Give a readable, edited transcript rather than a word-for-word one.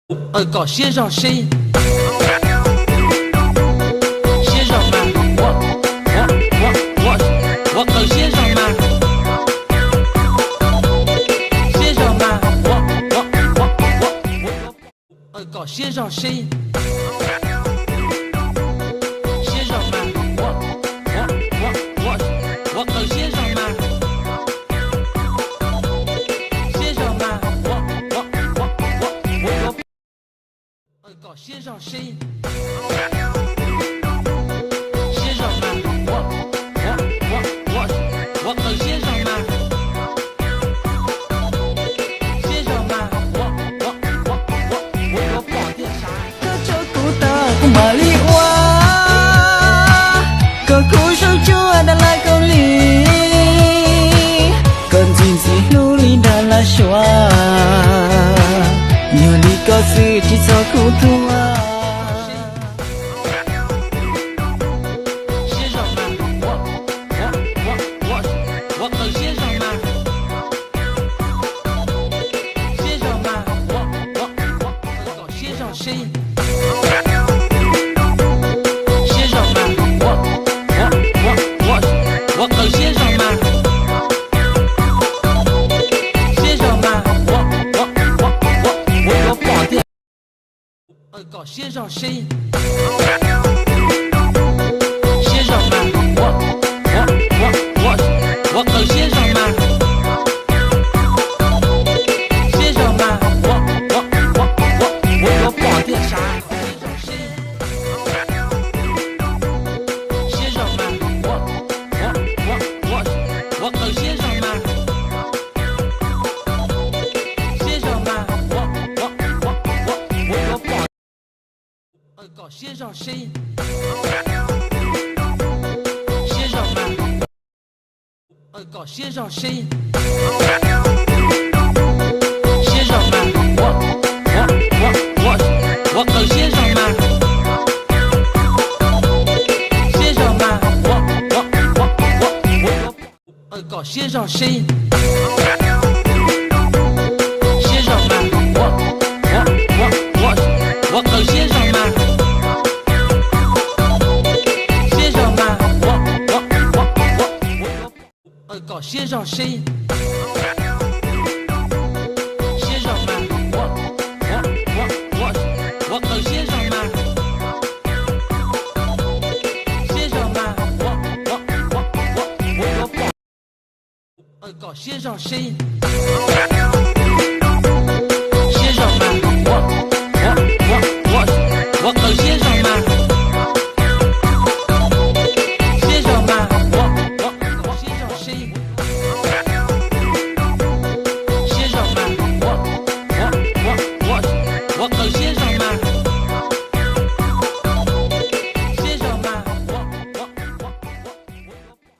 搞先生谁？先生们，我搞先生们，先生们，我搞先生谁？先生们，我搞先生们，先生们，我搞先生谁？先生们，我搞先生们，先生们，我绑定啥Kocokku tak kembali wah Kau suju adalah koli Kontinsi luli dalam syua Nyuli kau suci soku tua 先生们，我搞先生们，先生们，我搞先生谁？先生们，我搞先生们，先生们，我绑定，搞先生谁？先生们，我搞先生们，先生们，我绑定啥？先生们，我搞先生们，先生们，我绑搞先生谁？先生们，搞先生谁？先生们，我搞先生们，先生们，我搞先生谁？先生们，我搞先生们，先生们，搞先生谁？先生们，我搞先生们，先生们，搞先生谁？